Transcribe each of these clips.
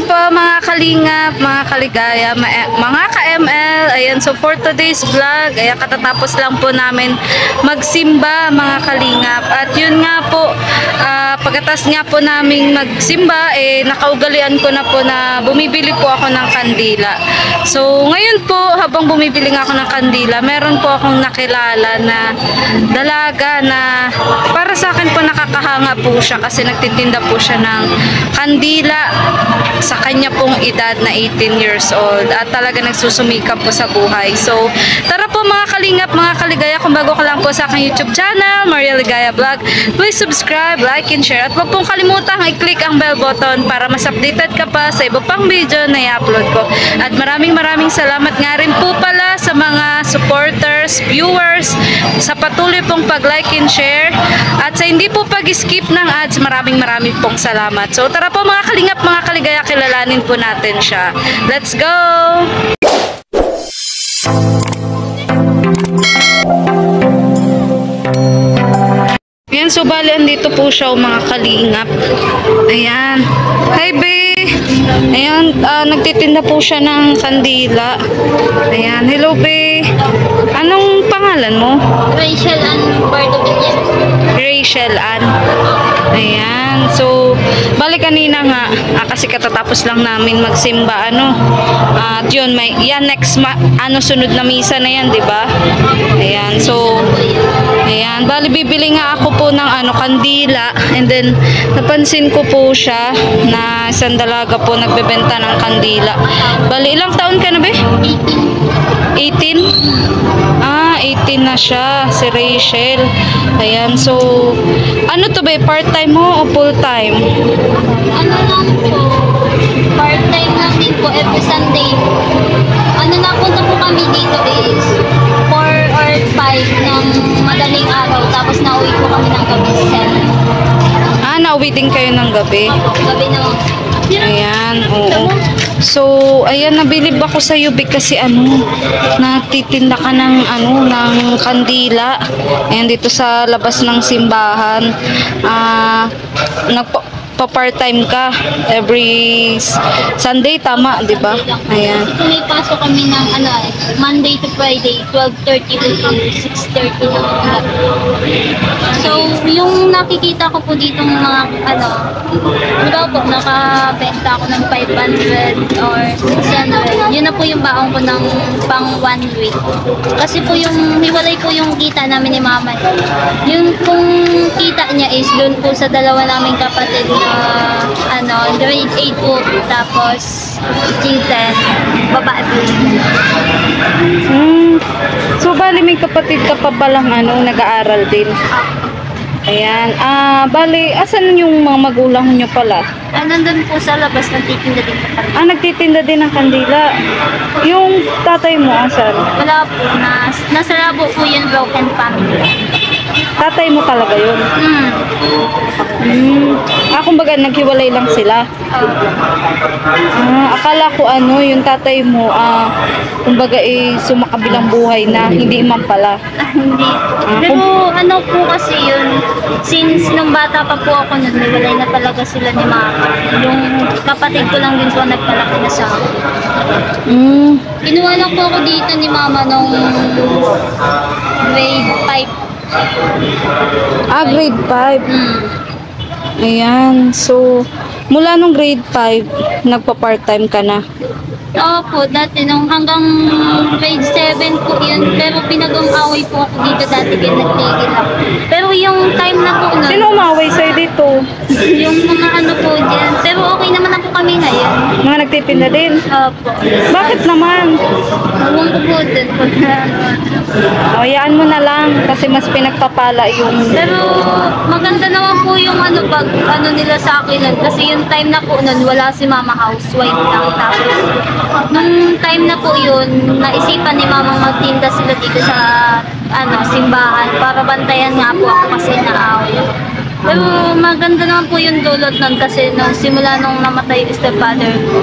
po mga kalingap, mga kaligaya, mga ka-ML. Ayan, so for today's vlog, ayan, katatapos lang po namin magsimba mga kalingap. At yun nga po, pagkatas nga po namin magsimba, nakaugalian ko na po na bumibili po ako ng kandila. So ngayon po, habang bumibili nga ako ng kandila, meron po akong nakilala na dalaga na para sa akin po nakakahanga po siya kasi nagtitinda po siya ng kandila sa kanya pong edad na 18 years old at talaga nagsusumikap po sa buhay. So tara po mga kalingap, mga kaligaya, kung bago ka lang po sa aking YouTube channel, Maria Ligaya Vlog, please subscribe, like, and share at huwag pong kalimutang i-click ang bell button para mas updated ka pa sa iba pang video na i-upload ko. At maraming salamat nga rin po pala sa mga supporters, viewers, sa patuloy pong pag-like and share at sa hindi po pag-skip ng ads, maraming pong salamat. So tara po mga kalingap, mga kaligaya, kilalanin po natin siya. Let's go! Ayan, so bali andito po siya mga kalingap. Ayan. Hi be! Ayan, nagtitinda po siya ng kandila. Ayan, hello be! Anong pangalan mo? Rachel Ann Bardovilla. Rachel Ann. Ayan, so bali kanina nga kasi katatapos lang namin magsimba at yun may next sunod na misa na yan, di ba? Ayan, so ayan, bali bibili nga ako po ng kandila, and then napansin ko po siya na isang dalaga po nagbebenta ng kandila. Bali ilang taon ka na be? 18? 18 na siya, si Rachel. Ayan, so ano to ba, part-time mo o full-time? Ano lang po, part-time lang din po, every Sunday. Napunta po kami dito is 4 or 5 ng madaling araw, tapos nauwi po kami ng gabi 7. Nauwi din kayo ng gabi? Gabi na. Ayan, oo. So, ayan, nabilib ako sa iyo kasi nagtitinda ka ng ng kandila. Ayan, dito sa labas ng simbahan. Pa-part-time ka every Sunday, tama, di ba? Ayan. Pumipasok kami ng Monday to Friday, 12:30 to 6:30 ng gabi. So, yung nakikita ko po dito ng mga di ba po, nakabenta ako ng 500 or 600. Yun na po yung baong ko ng pang 1 week. Kasi po yung hiwalay po yung kita namin ni mama. Yung kung kita niya is doon po sa dalawa naming kapatid na grade 8 po, tapos G10, babae po. So bali may kapatid ka pa palang nag-aaral din. Ayan, bali asan yung mga magulang nyo pala? Nandun po sa labas, nagtitinda din po. Nagtitinda din ng kandila. Yung tatay mo asan? Wala po, nasa Labo po yun, broken family. Tatay mo talaga yun? Kumbaga naghiwalay lang sila. Akala ko yung tatay mo kumbaga sumakabilang buhay na, hindi man pala. Hindi. Pero po kasi yun, since nung bata pa po ako, naghiwalay na talaga sila ni mama. Yung kapatid ko lang din po nagpalaki na sa akin. Kinuha lang po ako dito ni mama nung grade 5. Grade 5. Ayan, so mula nung grade 5 nagpa-part-time ka na? Opo, dati nung hanggang grade 7 po yun, pero pinag-away po ako dito dati, kaya nagtigil ako. Pero yung time na po nun, sino umaway sa'yo dito? yung mga po dyan, pero okay naman na po kami ngayon. Mga nagtitinda din? Opo. Bakit naman? Huwag ko po dun. Hayaan mo na lang kasi mas pinagpapala yung... Pero maganda naman po yung pag nila sa akin nun, kasi yung time na po nun, wala si mama, housewife lang. Tapos nung time na po yun, naisipan ni mama magtinda sila dito sa simbahan para bantayan nga po ako kasi naaway. Pero maganda naman po yung dulot nun kasi nung simula nung namatay yung stepfather ko,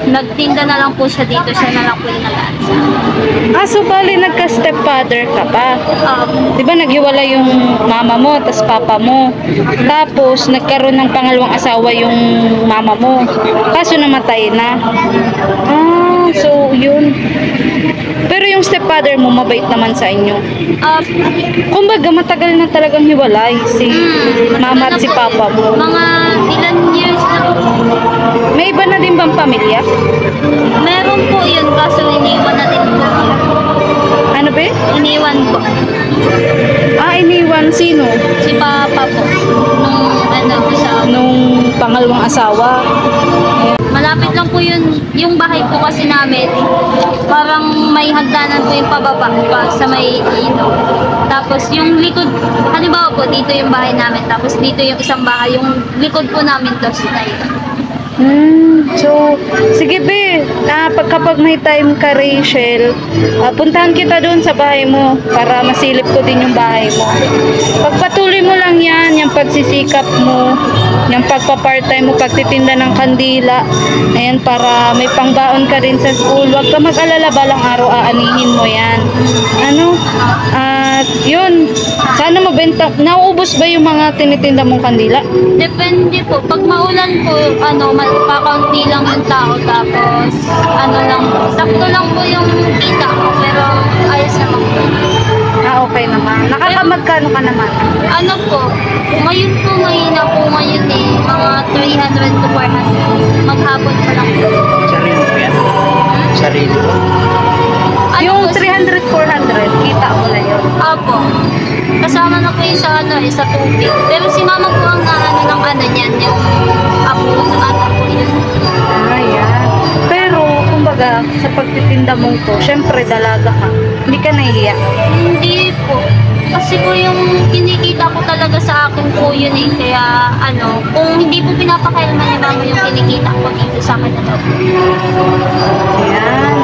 nagtinda na lang po siya dito, siya na lang po yung nag-aano sa akin. So bali nagka-stepfather ka pa. Um, Di ba naghiwala yung mama mo, tas papa mo. Tapos nagkaroon ng pangalawang asawa yung mama mo. Kaso namatay na. So yun. Pero yung stepfather mo, mabait naman sa inyo. Kumbaga, matagal na talagang hiwalay si mama at si papa mo. Mga ilan years na po. May iba na din bang pamilya? Meron po yun, kaso iniwan na din po. Ano ba? Iniwan po. Iniwan sino? Si papa po. Nung pangalawang asawa. Malapit lang po yun, yung bahay po kasi namin, parang may hagdanan po yung pababa pa sa may ilog. Tapos yung likod, halimbawa po, dito yung bahay namin, tapos dito yung isang bahay, yung likod po namin dos na yun. So, sige be, kapag may time ka, Rachel, puntahan kita doon sa bahay mo para masilip ko din yung bahay mo. Pagpatuloy mo lang yan, yung pagsisikap mo, yung pagpa-part-time mo, pagtitinda ng kandila, ayan, para may pangbaon ka rin sa school. Huwag ka mag-alala, balang araw aanihin mo yan. Yun, sana mabenta. Nauubos ba yung mga tinitinda mong kandila? Depende po. Pag maulan po, kakaunti lang yung tao. Tapos, sakto lang po yung kita ko. Pero, ayos naman po. Okay naman. Nakakamagkano ka naman? Ngayon po, mahina po ngayon eh. Mga 300 to 400. Maghapon pa lang po. Sarili ko yan. Sarili ko. Yung 300, 400, kita mo na yun. Apo. Kasama na po yung sa tubig. Pero si mama po ang niyan, yung apo po yun. Yan. Pero, kumbaga, sa pagtitinda mong to, syempre dalaga ka. Hindi ka nahihiya. Hindi po. Kasi po yung kinikita ko talaga sa akin po yun eh. Kaya kung hindi po pinapakailman ni mama yung kinikita ko dito sa akin na daw. Yan.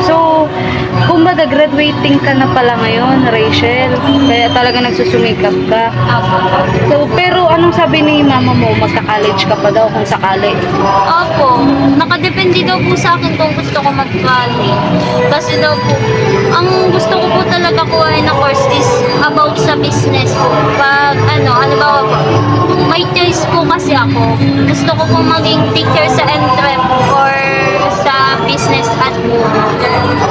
So, kumbaga graduating ka na pala ngayon, Rachel. Kaya talaga nagsusumikap ka. So, pero anong sabi ni mama mo? Magka-college ka pa daw kung sakali. Opo. Nakadepende daw po sa akin kung gusto ko mag-college. Kasi daw po, ang gusto ko po talaga kuhain na course is about sa business po. Pag ba po, may choice po kasi ako. Gusto ko po maging teacher sa entrep or sa business at po.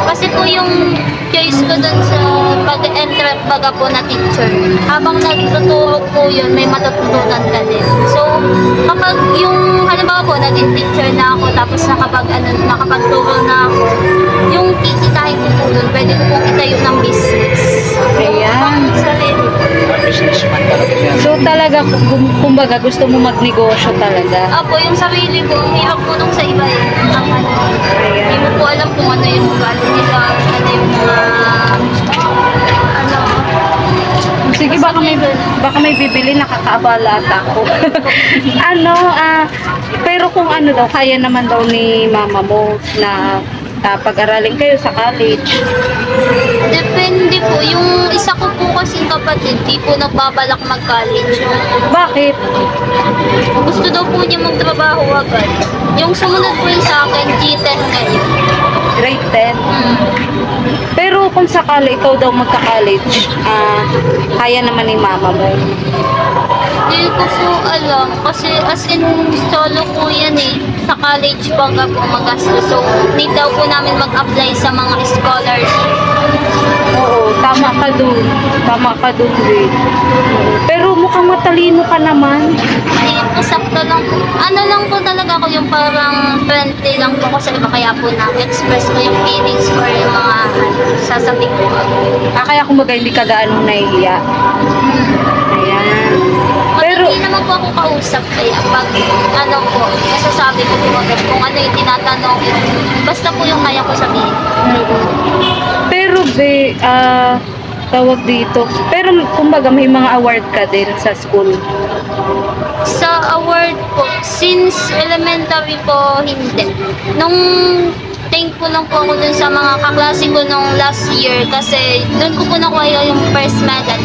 Kasi po yung choice ko dun sa pag-entrep baga po na teacher. Habang nagtuturo po yun, may matututunan ka din. So, kapag yung, halimbawa po, naging teacher na ako, tapos nakapagturo na ako, yung kikitahin ko po dun, pwede ko po itayo ng business. Ayan. Businessman talaga siya. So, talaga, kumbaga, gusto mo magnegosyo talaga. Apo, yung sarili ko, hirap po nung sa iba eh. Hindi mo po alam kung ano yung ugali nila, ano yung mga, Sige, baka may bibili, nakakaabala at ako. Pero kung daw, kaya naman daw ni mama mo na pag-aralin kayo sa college. depende po. Yung isa ko po kasi kapatid, di po nagbabalak mag-college. Bakit? Gusto daw po niya magtrabaho agad. Yung sumunod po yung sa akin, G10 ngayon. Grade 10. Pero kung sakali ikaw daw magka-college, kaya naman ni mama mo. Hindi ko po alam. Kasi as in, solo po yan eh. Sa college baga po magastos. So, need daw po namin mag-apply sa mga scholarship. Oo, tama ka dun. Tama ka dun, Ray. Pero mukhang matalino ka naman. Hindi po, sakto lang po. Lang po talaga ako yung parang friendly lang po ako sa iba. Kaya po na-express ko yung feelings or yung mga sasabihin ko. Kaya kumbaga hindi ka gaano nahihiya. Ayan. Pero, Hindi naman po ako kausap kaya pag po, nasasabi ko po agad kung ano yung tinatanong ko. Basta po yung kaya ko sabihin. pero be, tawag dito. Pero kumbaga may mga award ka din sa school. Sa award po, since elementary po, hindi. Nung thankful lang po ako dun sa mga kaklase ko nung last year kasi dun ko po nakuha yung first medal.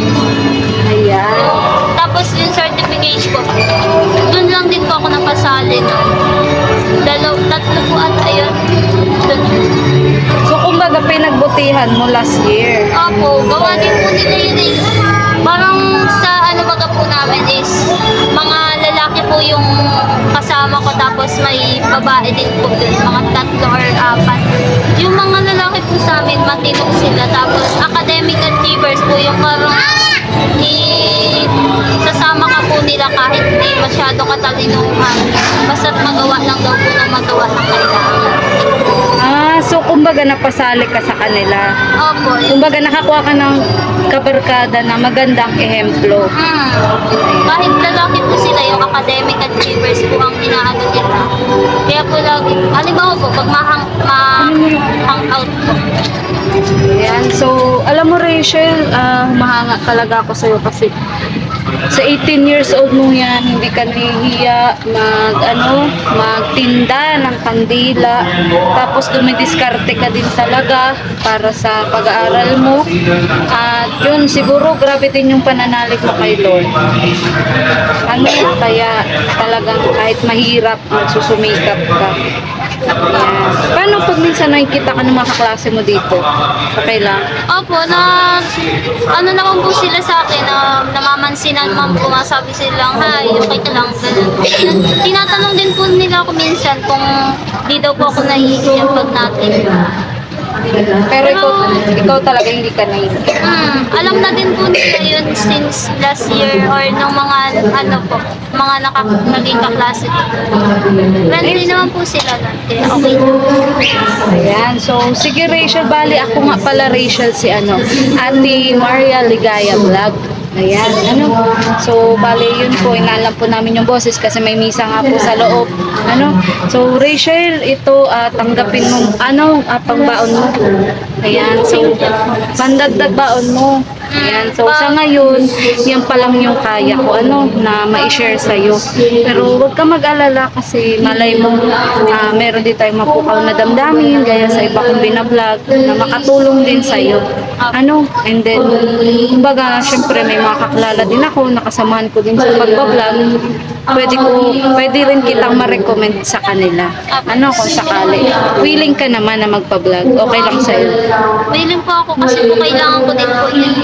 Ayan. Tapos Tapos yung certificate ko, doon lang din po ako napasali nun. Tatlo po ata yun. Dun. So, kumbaga, pinagbutihan mo last year. Opo, gawa din po nila yun eh. Parang sa ano baga po namin is, mga lalaki po yung kasama ko tapos may babae din po dun, mga 3 or 4. Yung mga lalaki po sa amin, matino sila. Tapos academic achievers po yung parang sasama ka po nila kahit di masyado katalinuhan. Basta't magawa lang daw po ng magawa ng kailangan. So kumbaga napasali ka sa kanila. Opo. Kumbaga nakakuha ka ng kabarkada na magandang ehemplo. Kahit lalaki po sila, yung academic achievers po ang inaano nila. Kaya po lagi, halimbawa po, pag ma-hang out po. Ayan. So, alam mo Rachel, mahanga talaga ako sa'yo kasi sa 18 years old mo yan, hindi ka nahihiya magtinda ng kandila. Tapos dumidiskarte ka din talaga para sa pag-aaral mo. At yun, siguro grabe din yung pananalig mo kay Lord. Kaya talagang kahit mahirap, magsusumikap ka. Ayan. Paano pag minsan nakikita ka ng mga kaklase mo dito? Okay lang? Opo, ano naman po sila sa akin, namamansinan naman po, masabi silang, hi, okay ka lang, ganun. Tinatanong din po nila ako minsan kung di daw po ako nahihiyan pag natin. Pero ikaw talaga hindi ka nahihiya. Alam na din po nila yun since last year or nung mga naging kaklase ko. Friendly naman po sila nun, kaya okay na. Ayan, so sige Rachel, bali ako nga pala Rachel si Ate Maria Ligaya Vlog. Ayan, so bali yun po, inaalam po namin yung boses kasi may misa nga po sa loob. So Rachel, ito tanggapin mo, pangbaon mo. Ayan, so pandagdag baon mo. Ayan, so sa ngayon, yan pa lang yung kaya ko, na ma-share sa'yo. Pero huwag ka mag-alala kasi malay mo, meron din tayong mapukaw na damdamin, gaya sa iba kong binablog, na makatulong din sa'yo. And then, kumbaga, syempre may mga kakilala din ako, nakasamahan ko din sa pagbablog. Pwede rin kitang ma-recommend sa kanila. Kung sakali. Willing ka naman na magpa-vlog. Okay lang sa'yo. Willing po ako kasi po kailangan ko din po yun.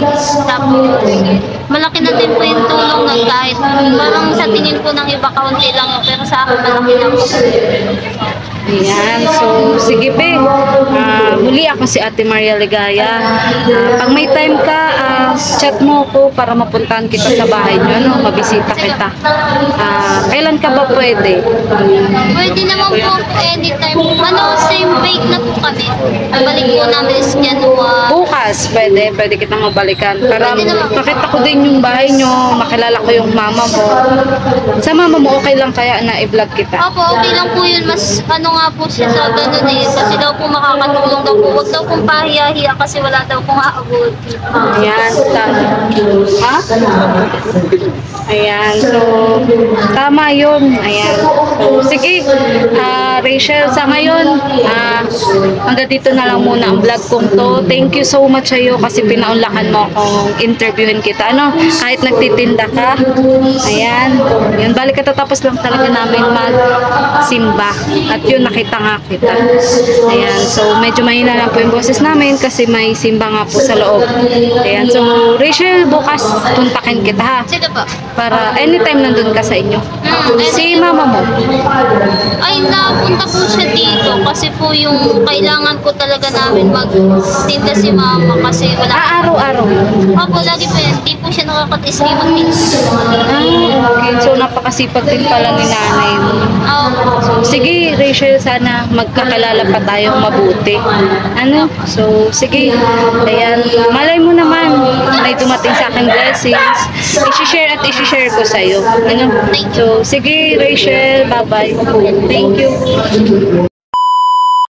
Tapos, malaki na din po yung tulong nun kahit parang sa tingin po ng iba kaunti lang pero sa akin malaki na po. Ayan, so sige be, muli ako si Ate Maria Ligaya. Pag may time ka, chat mo ako para mapuntahan kita sa bahay nyo, mabisita kita. Kailan ka ba pwede? Pwede naman po anytime. Same week na po kami. Balik po namin is January. Bukas, pwede kitang mabalikan. Para makita ko din yung bahay nyo, makilala ko yung mama mo. Sa mama mo, okay lang kaya na i-vlog kita? Opo, okay lang po yun. Mas nga po siya sa ganun eh. Kasi daw po makakatulong daw po. Huwag daw pong pahiya-hiya kasi wala daw pong aabot. Ayan, Ayan, so tama yun. Ayan. So, sige, Rachel, sa ngayon, hanggang dito na lang muna ang vlog kong to. Thank you so much sa'yo kasi pinaunlakan mo akong interviewin kita. Kahit nagtitinda ka. Ayan. Yun, balik katatapos lang talaga namin magsimba. At yun, nakita nga kita. Ayan, so medyo mahina lang po yung boses namin kasi may simba nga po sa loob. Ayan, so Rachel, bukas puntakin kita ha. Sige po. Para anytime nandun ka sa inyo. Si mama mo? Ay, napunta po siya dito kasi po yung kailangan po talaga namin magtinda si mama kasi wala. Araw-araw? Opo, lagi po yan. Hindi po siya nakakatisli magtinda. Okay. So, napakasipag din pala ni nanay mo. So, sige, Rachel, sana magkakilala pa tayong mabuti. So, sige. Ayan, malay mo naman, may dumating sa akin blessings. I-share ko sa'yo. So, sige, Rachel, bye-bye. Thank you.